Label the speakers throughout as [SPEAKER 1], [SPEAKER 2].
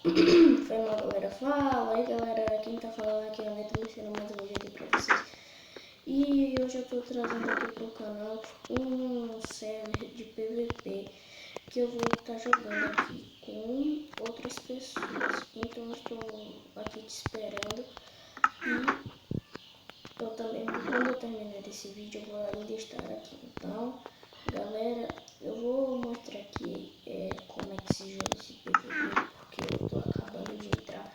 [SPEAKER 1] Foi mal, galera. Fala aí, galera. Quem tá falando aqui é a Letra, mostrando mais um vídeo aqui pra vocês. E hoje eu tô trazendo aqui pro canal um server de PVP que eu vou estar jogando aqui com outras pessoas. Então eu estou aqui te esperando. E eu também, quando eu terminar esse vídeo, eu vou ainda estar aqui. Então, galera, eu vou mostrar aqui como é que se joga esse PVP, porque eu tô acabando de entrar.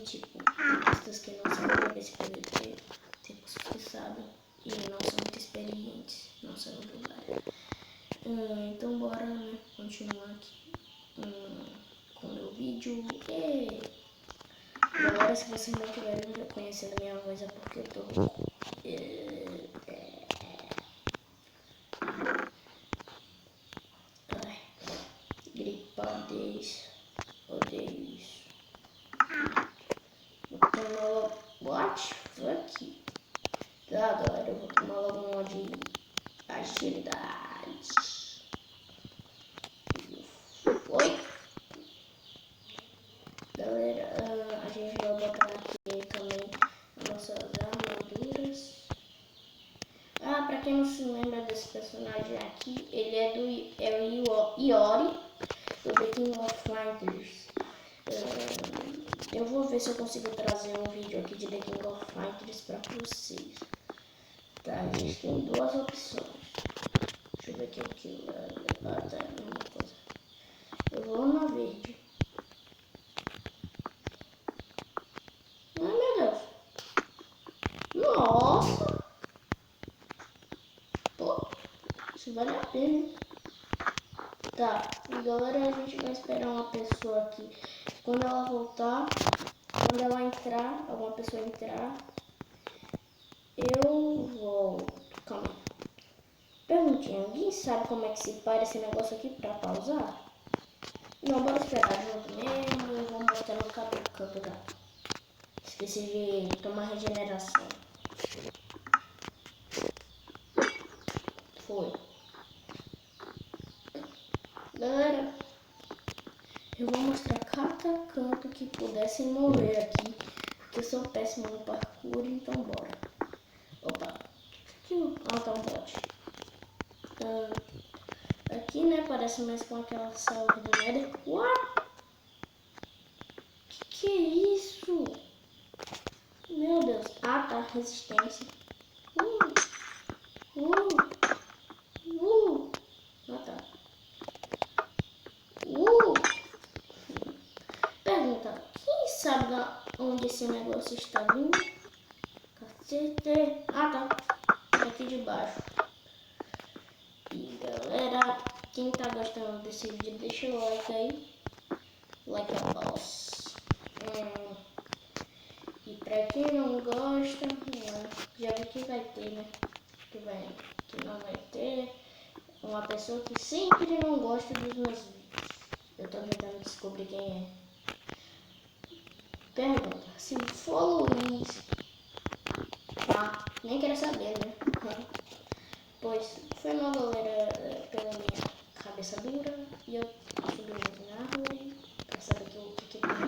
[SPEAKER 1] E tipo, tem pessoas que não sabem jogar esse PVP, tem pessoas que sabem e não são muito experientes, não sabem jogar. Então bora, né, continuar aqui com o meu vídeo. Galera, se vocês não estiverem reconhecendo a minha voz é porque eu tô gripadez, odeio isso. Vou tomar logo. What? Fuck. Tá, galera, eu vou tomar logo uma de agilidade. Oi? Galera, a gente vai botar aqui também nossas armaduras. Pra quem não se lembra desse personagem aqui, ele é o Iori, do The King of Fighters. Eu vou ver se eu consigo trazer um vídeo aqui de The King of Fighters pra vocês. Tá, a gente tem duas opções. Deixa eu ver aqui o que tá, é a mesma coisa. Eu vou na verde. Ai, meu Deus. Nossa. Pô, isso vale a pena, hein? Tá, e galera, a gente vai esperar uma pessoa aqui. Quando ela voltar, quando ela entrar, alguma pessoa entrar, eu volto. Calma aí. Perguntinha, alguém sabe como é que se para esse negócio aqui pra pausar? Não, bora esperar junto mesmo. Eu vou mostrar no canto da. Esqueci de tomar regeneração. Foi. Galera, eu vou mostrar cada canto que pudessem morrer aqui, porque eu sou péssimo no parkour, então bora. Opa. Tá um bot. Aqui, né, parece mais com aquela sala do Nether. What? Que é isso? Meu Deus. Ah, tá. Resistência. Ah, tá. Pergunta. Quem sabe onde esse negócio está vindo? Cacete. Ah, tá. Aqui de baixo. E galera, quem tá gostando desse vídeo, deixa o like aí. Like a boss. E pra quem não gosta, já vi que vai ter, né? Que não vai ter. Uma pessoa que sempre não gosta dos meus vídeos. Eu tô tentando descobrir quem é. Pergunta, se for Luiz, tá? Nem quero saber, né? Pois foi mal, galera, pela minha cabeça dura. E eu subi muito na árvore pra saber o que tem aqui.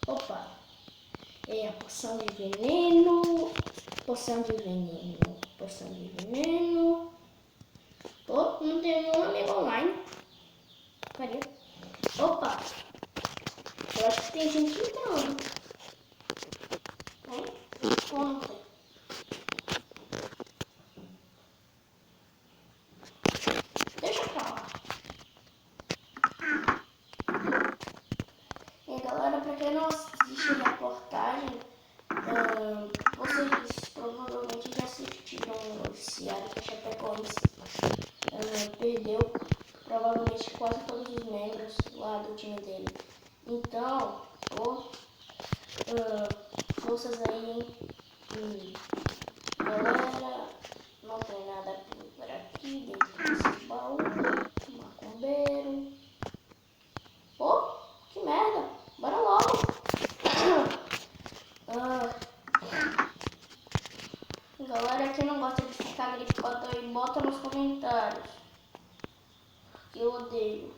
[SPEAKER 1] Opa! É a poção de veneno. Poção de veneno. Poção de veneno. Pô, não tem nenhum amigo online. Cadê? Opa! Eu acho que tem gente entrando. Tem? Ou não tem? Deixa pra lá. E galera, pra quem não assiste a reportagem, vocês provavelmente já assistiram o noticiário que a Chapecoense perdeu provavelmente quase todos os membros lá do time dele. Então, forças aí, hein? Galera, não tem nada por aqui dentro desse baú. Macumbeiro. Que merda! Bora logo! Galera que não gosta de ficar gripado aí, bota nos comentários. Que eu odeio.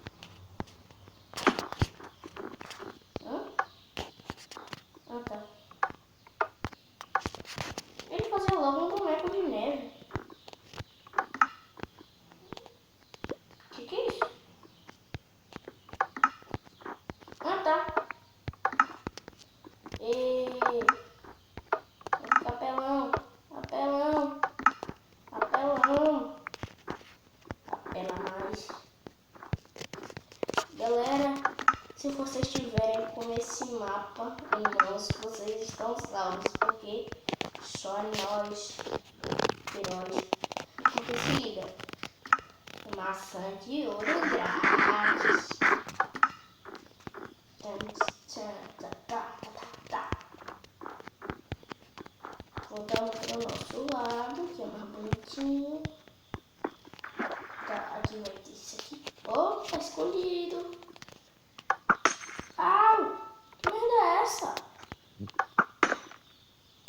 [SPEAKER 1] Se vocês tiverem com esse mapa em mãos, vocês estão salvos, porque só nós heróis. Porque se liga, maçã de ouro grátis. Voltando para o nosso lado, que é mais bonitinho. Tá, aqui vai ter isso aqui. Oh, tá escondido. Au! Que merda é essa?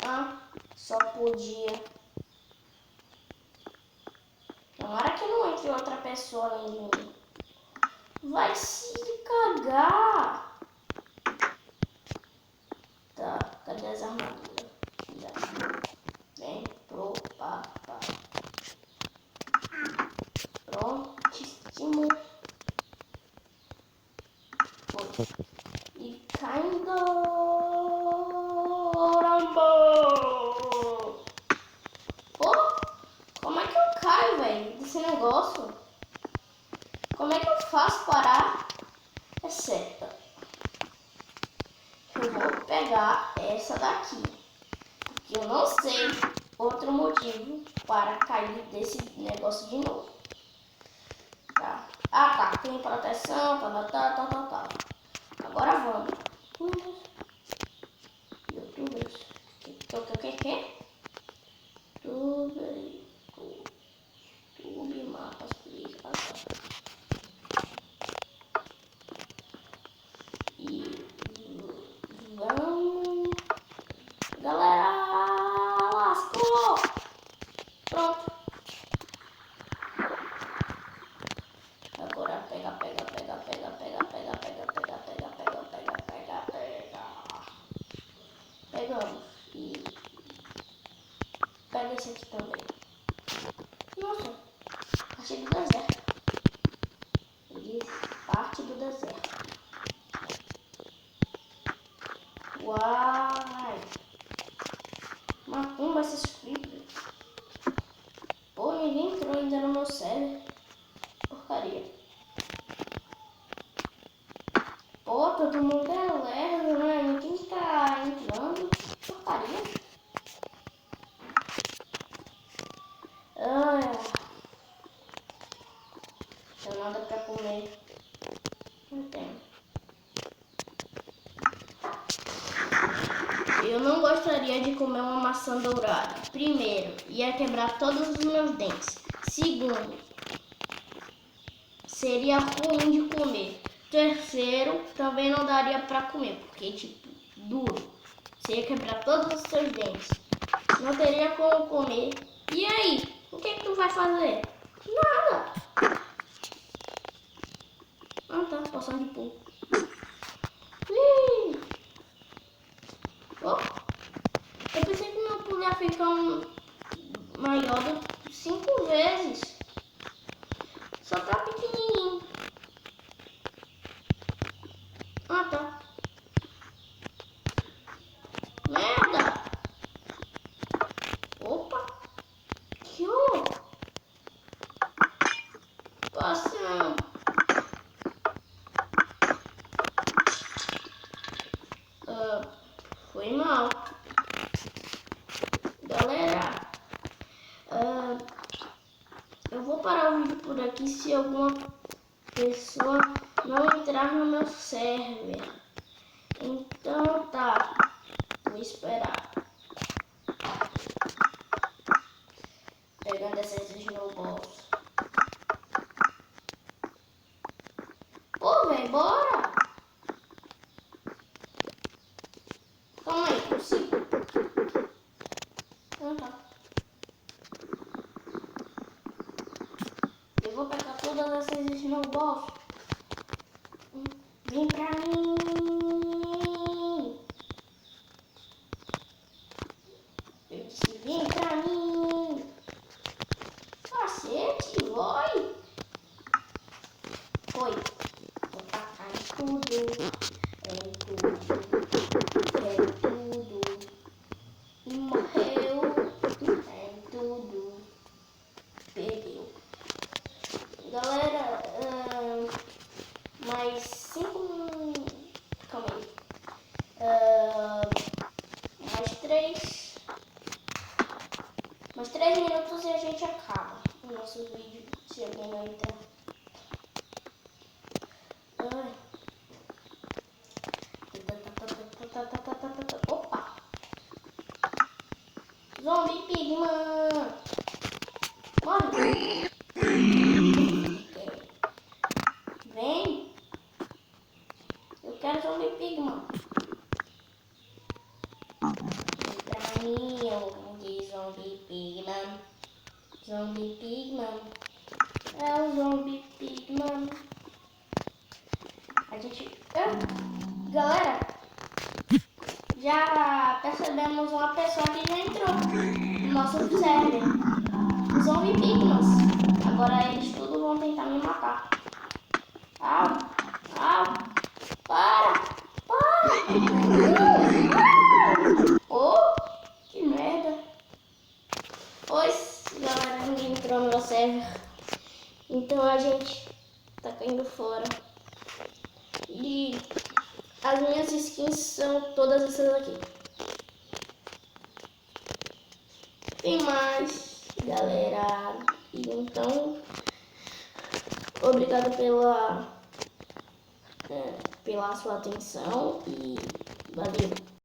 [SPEAKER 1] Ah, só podia. Tomara que não entre outra pessoa além de mim. Vai se cagar. Tá, cadê as armaduras? Vem pro papá. Prontíssimo. Foi. E caindo. Pô, como é que eu caio, velho, desse negócio? Como é que eu faço parar? É certo. Eu vou pegar essa daqui. Porque eu não sei outro motivo para cair desse negócio de novo. Tá. Ah, tá. Tem proteção, tá. Agora vamos. Youtubers. Que? YouTube, mapas, please. E vamos. Galera, lascou. Pronto. Agora pega. Pegamos. E pega esse aqui também. Nossa, parte do deserto. Parte do deserto. Uai! Macumba esses creepers. Pô, ninguém entrou ainda no meu server. Porcaria. Pô, todo mundo é lerdo, né? Ninguém tá entrando. Porcaria. Tem nada pra comer. Não tem. Eu não gostaria de comer uma maçã dourada. Primeiro, ia quebrar todos os meus dentes. Segundo, seria ruim de comer. Terceiro, também não daria pra comer, porque tipo, duro. Você ia quebrar todos os seus dentes. Não teria como comer. E aí? O que tu vai fazer? Nada. Ah tá, poção de pulo. Oh, eu pensei que meu pulo ia ficar maior do 5 vezes. Só tá pequenininho. Ah tá. Merda. Opa. Que horror. Poção. Foi mal. Galera. Eu vou parar o vídeo por aqui se alguma pessoa não entrar no meu server. Então tá. Vou esperar. Pegando essas snowballs. Pô, vem, bora! Calma aí, consigo. Então tá. Eu vou pegar todas essas snowballs. Vem pra mim. Eu disse, vem pra mim. Cacete, vai. Foi. Vou tacar em tudo. Em tudo. E morreu. Em tudo. Perdeu. Galera, mais 5 Zombie Pigman. Morre. Vem. Eu quero Zombie Pigman. Pra mim, eu de Zombie Pigman. Zombie Pigman. É o Zombie Pigman. A gente... galera, já percebemos uma pessoa que já entrou no nosso server. Zombie Pigmans. Agora eles tudo vão tentar me matar. Au, au, para. Oh, que merda. Pois, galera, ninguém entrou no meu server. Então a gente tá caindo fora. E as minhas skins são todas essas aqui. Tem mais, galera. E então, obrigado pela sua atenção e valeu.